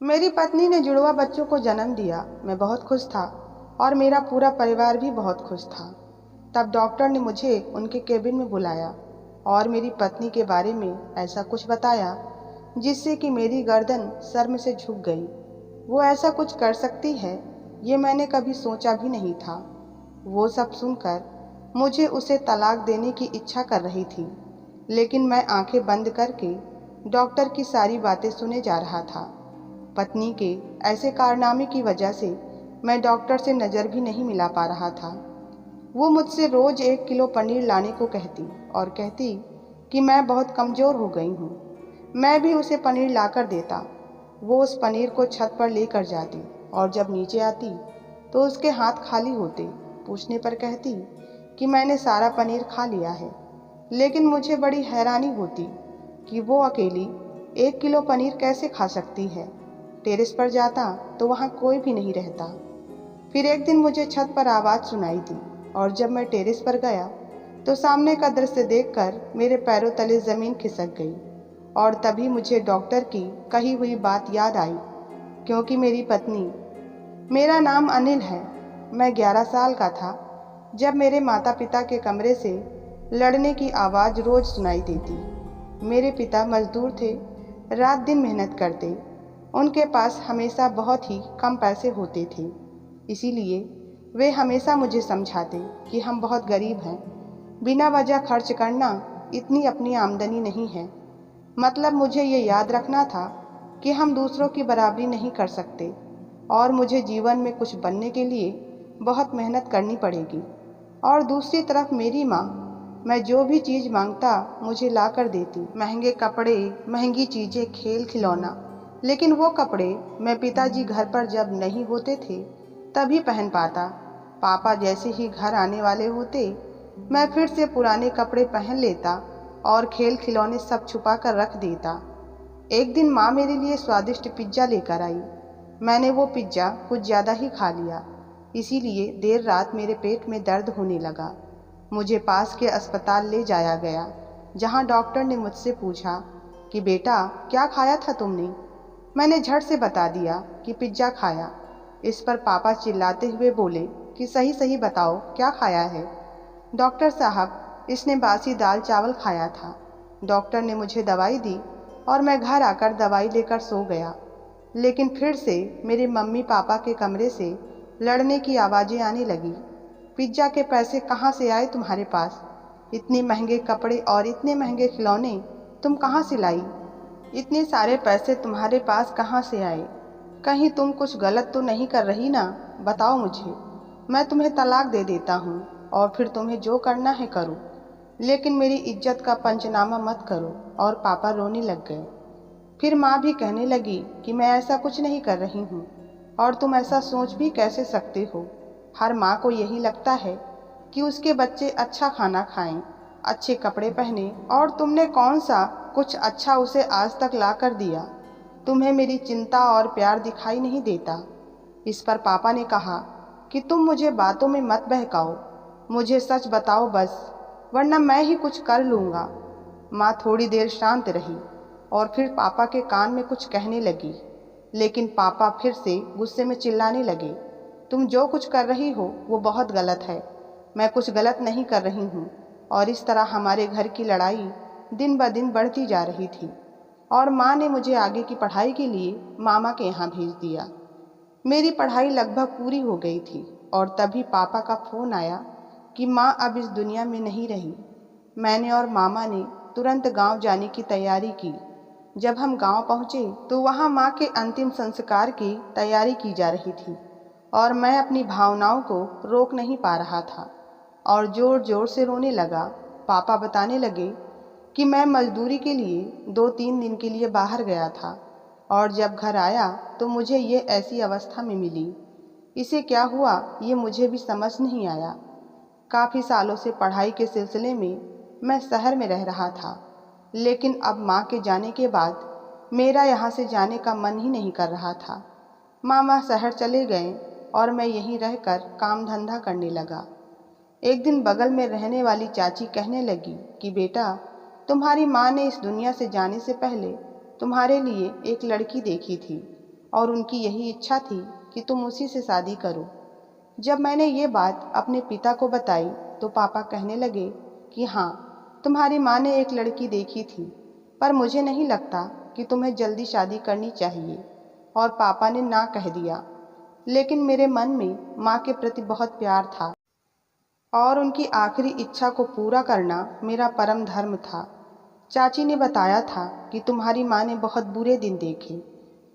मेरी पत्नी ने जुड़वा बच्चों को जन्म दिया। मैं बहुत खुश था और मेरा पूरा परिवार भी बहुत खुश था। तब डॉक्टर ने मुझे उनके केबिन में बुलाया और मेरी पत्नी के बारे में ऐसा कुछ बताया जिससे कि मेरी गर्दन सर में से झुक गई। वो ऐसा कुछ कर सकती है, ये मैंने कभी सोचा भी नहीं था। वो सब सुनकर मुझे उसे तलाक देने की इच्छा कर रही थी, लेकिन मैं आंखें बंद करके डॉक्टर की सारी बातें सुने जा रहा था। पत्नी के ऐसे कारनामे की वजह से मैं डॉक्टर से नज़र भी नहीं मिला पा रहा था। वो मुझसे रोज 1 किलो पनीर लाने को कहती और कहती कि मैं बहुत कमज़ोर हो गई हूँ। मैं भी उसे पनीर लाकर देता। वो उस पनीर को छत पर लेकर जाती और जब नीचे आती तो उसके हाथ खाली होते। पूछने पर कहती कि मैंने सारा पनीर खा लिया है। लेकिन मुझे बड़ी हैरानी होती कि वो अकेली 1 किलो पनीर कैसे खा सकती है। टेरेस पर जाता तो वहाँ कोई भी नहीं रहता। फिर एक दिन मुझे छत पर आवाज़ सुनाई दी और जब मैं टेरेस पर गया तो सामने का दृश्य देखकर मेरे पैरों तले ज़मीन खिसक गई। और तभी मुझे डॉक्टर की कही हुई बात याद आई, क्योंकि मेरी पत्नी, मेरा नाम अनिल है। मैं 11 साल का था जब मेरे माता पिता के कमरे से लड़ने की आवाज़ रोज़ सुनाई देती। मेरे पिता मजदूर थे, रात दिन मेहनत करते। उनके पास हमेशा बहुत ही कम पैसे होते थे, इसीलिए वे हमेशा मुझे समझाते कि हम बहुत गरीब हैं। बिना वजह खर्च करना इतनी अपनी आमदनी नहीं है। मतलब मुझे ये याद रखना था कि हम दूसरों की बराबरी नहीं कर सकते और मुझे जीवन में कुछ बनने के लिए बहुत मेहनत करनी पड़ेगी। और दूसरी तरफ मेरी माँ, मैं जो भी चीज़ मांगता मुझे ला कर देती। महंगे कपड़े, महंगी चीज़ें, खेल खिलौना। लेकिन वो कपड़े मैं पिताजी घर पर जब नहीं होते थे तभी पहन पाता। पापा जैसे ही घर आने वाले होते, मैं फिर से पुराने कपड़े पहन लेता और खेल खिलौने सब छुपा कर रख देता। एक दिन माँ मेरे लिए स्वादिष्ट पिज्ज़ा लेकर आई। मैंने वो पिज्ज़ा कुछ ज़्यादा ही खा लिया, इसीलिए देर रात मेरे पेट में दर्द होने लगा। मुझे पास के अस्पताल ले जाया गया, जहाँ डॉक्टर ने मुझसे पूछा कि बेटा, क्या खाया था तुमने। मैंने झट से बता दिया कि पिज्ज़ा खाया। इस पर पापा चिल्लाते हुए बोले कि सही सही बताओ क्या खाया है। डॉक्टर साहब, इसने बासी दाल चावल खाया था। डॉक्टर ने मुझे दवाई दी और मैं घर आकर दवाई लेकर सो गया। लेकिन फिर से मेरे मम्मी पापा के कमरे से लड़ने की आवाज़ें आने लगी। पिज्ज़ा के पैसे कहाँ से आए तुम्हारे पास? इतने महंगे कपड़े और इतने महंगे खिलौने तुम कहाँ से लाई? इतने सारे पैसे तुम्हारे पास कहाँ से आए? कहीं तुम कुछ गलत तो नहीं कर रही ना? बताओ मुझे, मैं तुम्हें तलाक दे देता हूँ और फिर तुम्हें जो करना है करो, लेकिन मेरी इज्जत का पंचनामा मत करो। और पापा रोने लग गए। फिर माँ भी कहने लगी कि मैं ऐसा कुछ नहीं कर रही हूँ और तुम ऐसा सोच भी कैसे सकते हो। हर माँ को यही लगता है कि उसके बच्चे अच्छा खाना खाएं, अच्छे कपड़े पहने, और तुमने कौन सा कुछ अच्छा उसे आज तक ला कर दिया? तुम्हें मेरी चिंता और प्यार दिखाई नहीं देता? इस पर पापा ने कहा कि तुम मुझे बातों में मत बहकाओ, मुझे सच बताओ बस, वरना मैं ही कुछ कर लूँगा। माँ थोड़ी देर शांत रही और फिर पापा के कान में कुछ कहने लगी, लेकिन पापा फिर से गुस्से में चिल्लाने लगे, तुम जो कुछ कर रही हो वो बहुत गलत है। मैं कुछ गलत नहीं कर रही हूँ। और इस तरह हमारे घर की लड़ाई दिन ब दिन बढ़ती जा रही थी और माँ ने मुझे आगे की पढ़ाई के लिए मामा के यहाँ भेज दिया। मेरी पढ़ाई लगभग पूरी हो गई थी और तभी पापा का फ़ोन आया कि माँ अब इस दुनिया में नहीं रही। मैंने और मामा ने तुरंत गांव जाने की तैयारी की। जब हम गांव पहुँचे तो वहाँ माँ के अंतिम संस्कार की तैयारी की जा रही थी और मैं अपनी भावनाओं को रोक नहीं पा रहा था और ज़ोर ज़ोर से रोने लगा। पापा बताने लगे कि मैं मजदूरी के लिए 2-3 दिन के लिए बाहर गया था और जब घर आया तो मुझे ये ऐसी अवस्था में मिली। इसे क्या हुआ ये मुझे भी समझ नहीं आया। काफ़ी सालों से पढ़ाई के सिलसिले में मैं शहर में रह रहा था, लेकिन अब माँ के जाने के बाद मेरा यहाँ से जाने का मन ही नहीं कर रहा था। मामा शहर चले गए और मैं यहीं रहकर काम धंधा करने लगा। एक दिन बगल में रहने वाली चाची कहने लगी कि बेटा, तुम्हारी माँ ने इस दुनिया से जाने से पहले तुम्हारे लिए एक लड़की देखी थी और उनकी यही इच्छा थी कि तुम उसी से शादी करो। जब मैंने ये बात अपने पिता को बताई तो पापा कहने लगे कि हाँ, तुम्हारी माँ ने एक लड़की देखी थी, पर मुझे नहीं लगता कि तुम्हें जल्दी शादी करनी चाहिए। और पापा ने ना कह दिया। लेकिन मेरे मन में माँ के प्रति बहुत प्यार था और उनकी आखिरी इच्छा को पूरा करना मेरा परम धर्म था। चाची ने बताया था कि तुम्हारी माँ ने बहुत बुरे दिन देखे।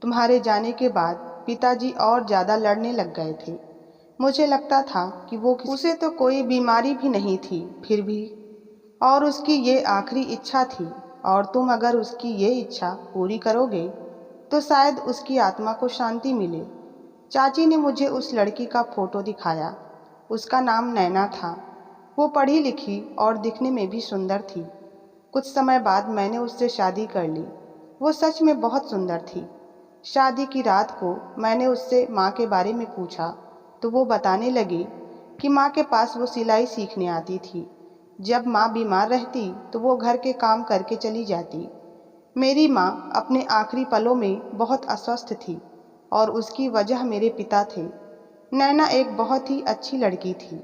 तुम्हारे जाने के बाद पिताजी और ज़्यादा लड़ने लग गए थे। मुझे लगता था कि वो उसे तो कोई बीमारी भी नहीं थी फिर भी, और उसकी ये आखिरी इच्छा थी, और तुम अगर उसकी ये इच्छा पूरी करोगे तो शायद उसकी आत्मा को शांति मिले। चाची ने मुझे उस लड़की का फोटो दिखाया। उसका नाम नैना था। वो पढ़ी लिखी और दिखने में भी सुंदर थी। कुछ समय बाद मैंने उससे शादी कर ली। वो सच में बहुत सुंदर थी। शादी की रात को मैंने उससे माँ के बारे में पूछा तो वो बताने लगी कि माँ के पास वो सिलाई सीखने आती थी। जब माँ बीमार रहती तो वो घर के काम करके चली जाती। मेरी माँ अपने आखिरी पलों में बहुत अस्वस्थ थी और उसकी वजह मेरे पिता थे। नैना एक बहुत ही अच्छी लड़की थी।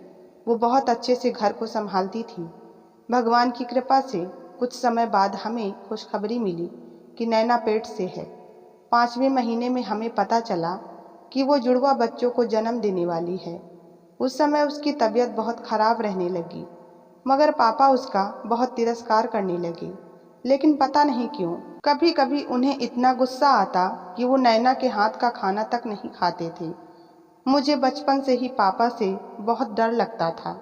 वो बहुत अच्छे से घर को संभालती थी। भगवान की कृपा से कुछ समय बाद हमें खुशखबरी मिली कि नैना पेट से है। 5वें महीने में हमें पता चला कि वो जुड़वा बच्चों को जन्म देने वाली है। उस समय उसकी तबीयत बहुत खराब रहने लगी, मगर पापा उसका बहुत तिरस्कार करने लगे। लेकिन पता नहीं क्यों कभी कभी उन्हें इतना गुस्सा आता कि वो नैना के हाथ का खाना तक नहीं खाते थे। मुझे बचपन से ही पापा से बहुत डर लगता था।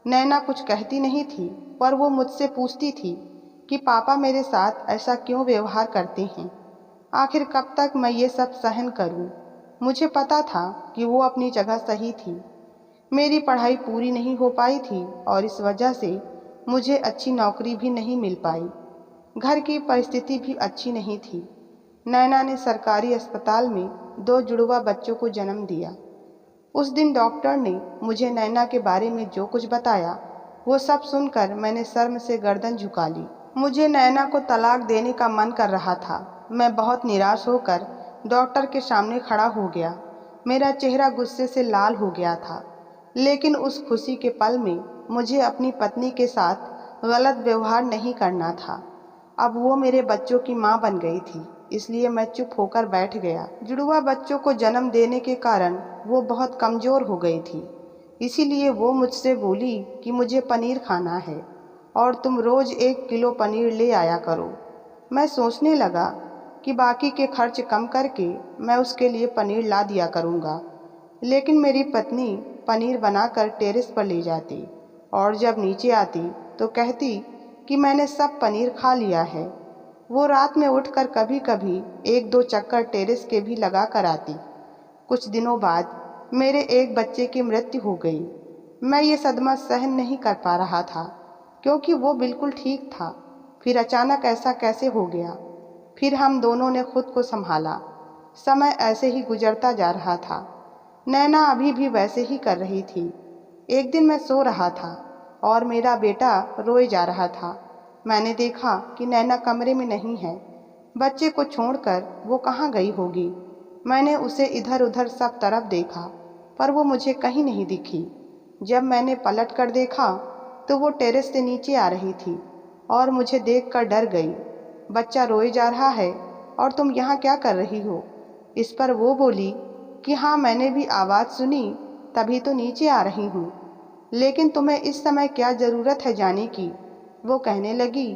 नैना कुछ कहती नहीं थी, पर वो मुझसे पूछती थी कि पापा मेरे साथ ऐसा क्यों व्यवहार करते हैं। आखिर कब तक मैं ये सब सहन करूं? मुझे पता था कि वो अपनी जगह सही थी। मेरी पढ़ाई पूरी नहीं हो पाई थी और इस वजह से मुझे अच्छी नौकरी भी नहीं मिल पाई। घर की परिस्थिति भी अच्छी नहीं थी। नैना ने सरकारी अस्पताल में 2 जुड़वा बच्चों को जन्म दिया। उस दिन डॉक्टर ने मुझे नैना के बारे में जो कुछ बताया, वो सब सुनकर मैंने शर्म से गर्दन झुका ली। मुझे नैना को तलाक देने का मन कर रहा था। मैं बहुत निराश होकर डॉक्टर के सामने खड़ा हो गया। मेरा चेहरा गुस्से से लाल हो गया था, लेकिन उस खुशी के पल में मुझे अपनी पत्नी के साथ गलत व्यवहार नहीं करना था। अब वो मेरे बच्चों की माँ बन गई थी, इसलिए मैं चुप होकर बैठ गया। जुड़वा बच्चों को जन्म देने के कारण वो बहुत कमज़ोर हो गई थी। इसीलिए वो मुझसे बोली कि मुझे पनीर खाना है और तुम रोज़ 1 किलो पनीर ले आया करो। मैं सोचने लगा कि बाकी के खर्च कम करके मैं उसके लिए पनीर ला दिया करूँगा। लेकिन मेरी पत्नी पनीर बनाकर टेरेस पर ले जाती और जब नीचे आती तो कहती कि मैंने सब पनीर खा लिया है। वो रात में उठकर कभी कभी 1-2 चक्कर टेरेस के भी लगा कर आती। कुछ दिनों बाद मेरे एक बच्चे की मृत्यु हो गई। मैं ये सदमा सहन नहीं कर पा रहा था, क्योंकि वो बिल्कुल ठीक था। फिर अचानक ऐसा कैसे हो गया? फिर हम दोनों ने खुद को संभाला। समय ऐसे ही गुजरता जा रहा था। नैना अभी भी वैसे ही कर रही थी। एक दिन मैं सो रहा था और मेरा बेटा रोए जा रहा था। मैंने देखा कि नैना कमरे में नहीं है। बच्चे को छोड़कर वो कहाँ गई होगी? मैंने उसे इधर उधर सब तरफ देखा, पर वो मुझे कहीं नहीं दिखी। जब मैंने पलट कर देखा तो वो टेरेस से नीचे आ रही थी और मुझे देखकर डर गई। बच्चा रोए जा रहा है और तुम यहाँ क्या कर रही हो? इस पर वो बोली कि हाँ, मैंने भी आवाज़ सुनी, तभी तो नीचे आ रही हूँ। लेकिन तुम्हें इस समय क्या ज़रूरत है जाने की? वो कहने लगी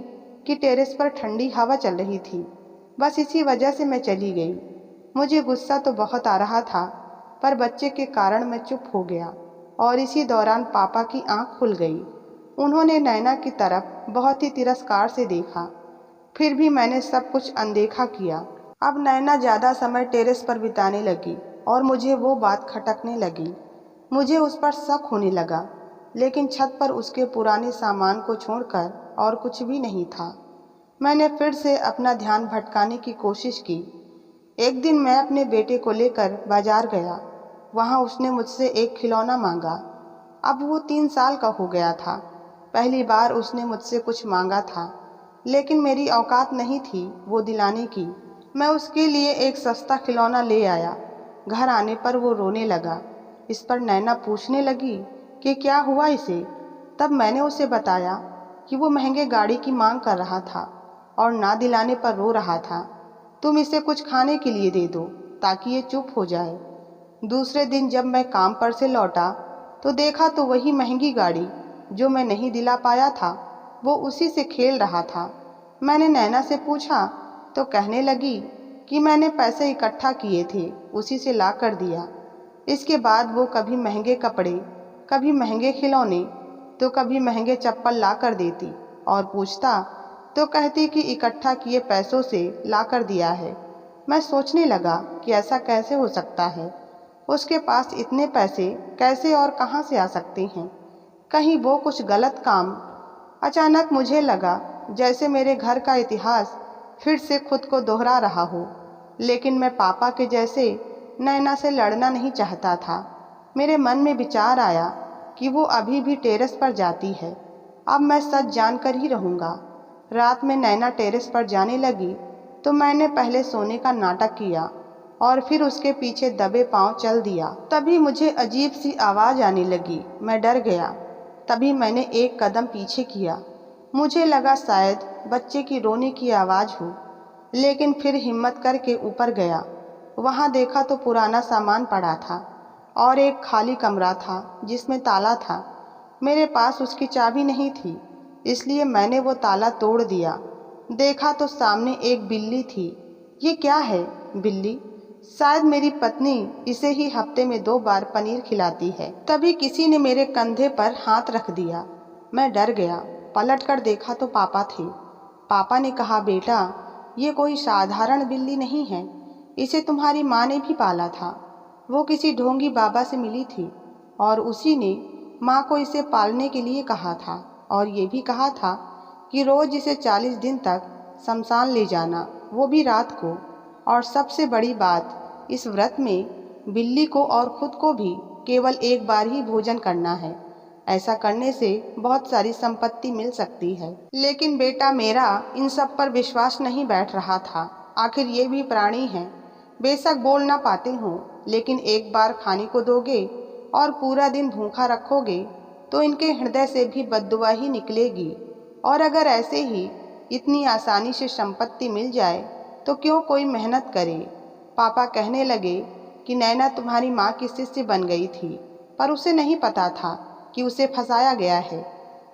कि टेरेस पर ठंडी हवा चल रही थी, बस इसी वजह से मैं चली गई। मुझे गुस्सा तो बहुत आ रहा था, पर बच्चे के कारण मैं चुप हो गया और इसी दौरान पापा की आंख खुल गई। उन्होंने नैना की तरफ बहुत ही तिरस्कार से देखा। फिर भी मैंने सब कुछ अनदेखा किया। अब नैना ज़्यादा समय टेरेस पर बिताने लगी और मुझे वो बात खटकने लगी। मुझे उस पर शक होने लगा, लेकिन छत पर उसके पुराने सामान को छोड़कर और कुछ भी नहीं था। मैंने फिर से अपना ध्यान भटकाने की कोशिश की। एक दिन मैं अपने बेटे को लेकर बाजार गया। वहाँ उसने मुझसे एक खिलौना मांगा। अब वो 3 साल का हो गया था। पहली बार उसने मुझसे कुछ मांगा था, लेकिन मेरी औकात नहीं थी वो दिलाने की। मैं उसके लिए एक सस्ता खिलौना ले आया। घर आने पर वो रोने लगा। इस पर नैना पूछने लगी कि क्या हुआ इसे। तब मैंने उसे बताया कि वो महंगे गाड़ी की मांग कर रहा था और ना दिलाने पर रो रहा था। तुम इसे कुछ खाने के लिए दे दो ताकि ये चुप हो जाए। दूसरे दिन जब मैं काम पर से लौटा तो देखा तो वही महंगी गाड़ी जो मैं नहीं दिला पाया था, वो उसी से खेल रहा था। मैंने नैना से पूछा तो कहने लगी कि मैंने पैसे इकट्ठा किए थे, उसी से ला कर दिया। इसके बाद वो कभी महंगे कपड़े, कभी महंगे खिलौने, तो कभी महंगे चप्पल ला कर देती और पूछता तो कहती कि इकट्ठा किए पैसों से ला कर दिया है। मैं सोचने लगा कि ऐसा कैसे हो सकता है, उसके पास इतने पैसे कैसे और कहाँ से आ सकते हैं। कहीं वो कुछ गलत काम। अचानक मुझे लगा जैसे मेरे घर का इतिहास फिर से खुद को दोहरा रहा हो। लेकिन मैं पापा के जैसे नैना से लड़ना नहीं चाहता था। मेरे मन में विचार आया कि वो अभी भी टेरेस पर जाती है। अब मैं सच जानकर ही रहूँगा। रात में नैना टेरेस पर जाने लगी तो मैंने पहले सोने का नाटक किया और फिर उसके पीछे दबे पांव चल दिया। तभी मुझे अजीब सी आवाज़ आने लगी। मैं डर गया। तभी मैंने एक कदम पीछे किया। मुझे लगा शायद बच्चे की रोने की आवाज़ हो, लेकिन फिर हिम्मत करके ऊपर गया। वहाँ देखा तो पुराना सामान पड़ा था और एक खाली कमरा था जिसमें ताला था। मेरे पास उसकी चाबी नहीं थी, इसलिए मैंने वो ताला तोड़ दिया। देखा तो सामने एक बिल्ली थी। ये क्या है? बिल्ली? शायद मेरी पत्नी इसे ही हफ्ते में 2 बार पनीर खिलाती है। तभी किसी ने मेरे कंधे पर हाथ रख दिया। मैं डर गया। पलट कर देखा तो पापा थे। पापा ने कहा, बेटा, ये कोई साधारण बिल्ली नहीं है, इसे तुम्हारी माँ ने भी पाला था। वो किसी ढोंगी बाबा से मिली थी और उसी ने माँ को इसे पालने के लिए कहा था और ये भी कहा था कि रोज़ इसे 40 दिन तक शमशान ले जाना, वो भी रात को। और सबसे बड़ी बात, इस व्रत में बिल्ली को और खुद को भी केवल एक बार ही भोजन करना है। ऐसा करने से बहुत सारी संपत्ति मिल सकती है। लेकिन बेटा मेरा इन सब पर विश्वास नहीं बैठ रहा था। आखिर ये भी प्राणी हैं, बेशक बोल ना पाते हों, लेकिन एक बार खाने को दोगे और पूरा दिन भूखा रखोगे तो इनके हृदय से भी बद्दुआ ही निकलेगी। और अगर ऐसे ही इतनी आसानी से संपत्ति मिल जाए तो क्यों कोई मेहनत करे। पापा कहने लगे कि नैना तुम्हारी माँ की शिष्य बन गई थी, पर उसे नहीं पता था कि उसे फंसाया गया है।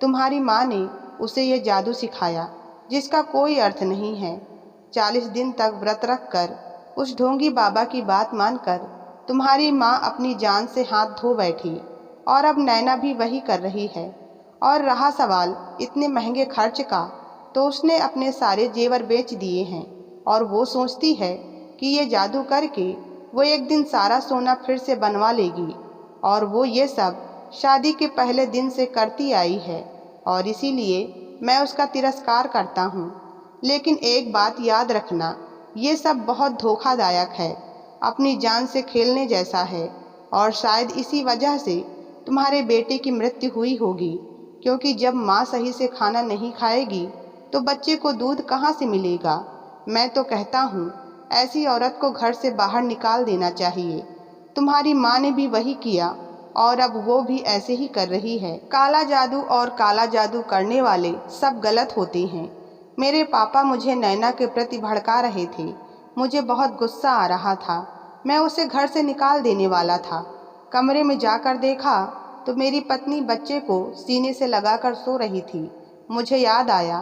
तुम्हारी माँ ने उसे ये जादू सिखाया जिसका कोई अर्थ नहीं है। 40 दिन तक व्रत रख कर उस ढोंगी बाबा की बात मानकर तुम्हारी माँ अपनी जान से हाथ धो बैठी और अब नैना भी वही कर रही है। और रहा सवाल इतने महंगे खर्च का, तो उसने अपने सारे जेवर बेच दिए हैं और वो सोचती है कि ये जादू करके वो एक दिन सारा सोना फिर से बनवा लेगी। और वो ये सब शादी के पहले दिन से करती आई है और इसीलिए मैं उसका तिरस्कार करता हूँ। लेकिन एक बात याद रखना, ये सब बहुत धोखादायक है, अपनी जान से खेलने जैसा है। और शायद इसी वजह से तुम्हारे बेटे की मृत्यु हुई होगी, क्योंकि जब माँ सही से खाना नहीं खाएगी तो बच्चे को दूध कहाँ से मिलेगा। मैं तो कहता हूँ ऐसी औरत को घर से बाहर निकाल देना चाहिए। तुम्हारी माँ ने भी वही किया और अब वो भी ऐसे ही कर रही है। काला जादू और काला जादू करने वाले सब गलत होते हैं। मेरे पापा मुझे नैना के प्रति भड़का रहे थे। मुझे बहुत गुस्सा आ रहा था। मैं उसे घर से निकाल देने वाला था। कमरे में जाकर देखा तो मेरी पत्नी बच्चे को सीने से लगाकर सो रही थी। मुझे याद आया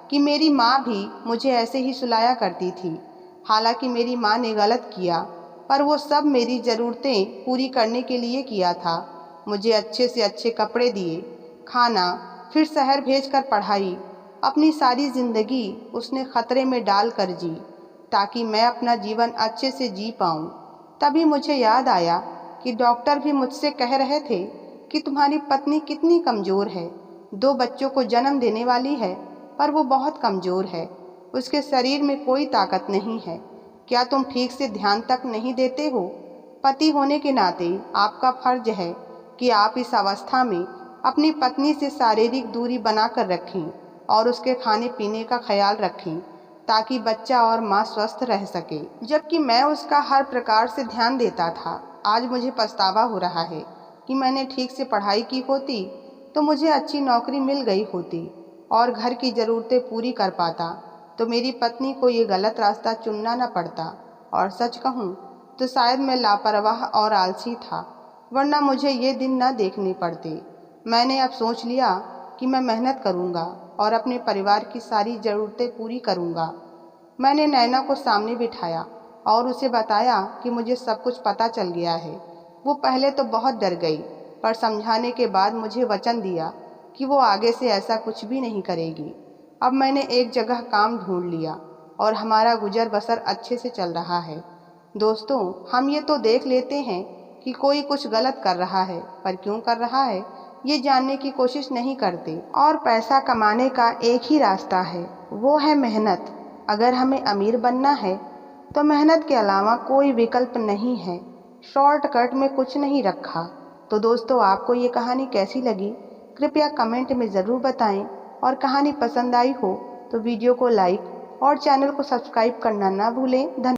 कि मेरी माँ भी मुझे ऐसे ही सुलाया करती थी। हालांकि मेरी माँ ने गलत किया, पर वो सब मेरी ज़रूरतें पूरी करने के लिए किया था। मुझे अच्छे से अच्छे कपड़े दिए, खाना, फिर शहर भेजकर पढ़ाई। अपनी सारी ज़िंदगी उसने ख़तरे में डाल कर जी, ताकि मैं अपना जीवन अच्छे से जी पाऊँ। तभी मुझे याद आया कि डॉक्टर भी मुझसे कह रहे थे कि तुम्हारी पत्नी कितनी कमज़ोर है। 2 बच्चों को जन्म देने वाली है, पर वो बहुत कमज़ोर है। उसके शरीर में कोई ताकत नहीं है। क्या तुम ठीक से ध्यान तक नहीं देते हो? पति होने के नाते आपका फर्ज है कि आप इस अवस्था में अपनी पत्नी से शारीरिक दूरी बनाकर रखें और उसके खाने पीने का ख्याल रखें। ताकि बच्चा और माँ स्वस्थ रह सके, जबकि मैं उसका हर प्रकार से ध्यान देता था। आज मुझे पछतावा हो रहा है कि मैंने ठीक से पढ़ाई की होती तो मुझे अच्छी नौकरी मिल गई होती और घर की ज़रूरतें पूरी कर पाता, तो मेरी पत्नी को ये गलत रास्ता चुनना न पड़ता। और सच कहूँ तो शायद मैं लापरवाह और आलसी था, वरना मुझे ये दिन न देखने पड़ते। मैंने अब सोच लिया कि मैं मेहनत करूँगा और अपने परिवार की सारी ज़रूरतें पूरी करूँगा। मैंने नैना को सामने बिठाया और उसे बताया कि मुझे सब कुछ पता चल गया है। वो पहले तो बहुत डर गई, पर समझाने के बाद मुझे वचन दिया कि वो आगे से ऐसा कुछ भी नहीं करेगी। अब मैंने एक जगह काम ढूंढ लिया और हमारा गुजर बसर अच्छे से चल रहा है। दोस्तों, हम ये तो देख लेते हैं कि कोई कुछ गलत कर रहा है, पर क्यों कर रहा है ये जानने की कोशिश नहीं करते। और पैसा कमाने का एक ही रास्ता है, वो है मेहनत। अगर हमें अमीर बनना है तो मेहनत के अलावा कोई विकल्प नहीं है। शॉर्टकट में कुछ नहीं रखा। तो दोस्तों, आपको ये कहानी कैसी लगी कृपया कमेंट में ज़रूर बताएं, और कहानी पसंद आई हो तो वीडियो को लाइक और चैनल को सब्सक्राइब करना ना भूलें। धन्यवाद।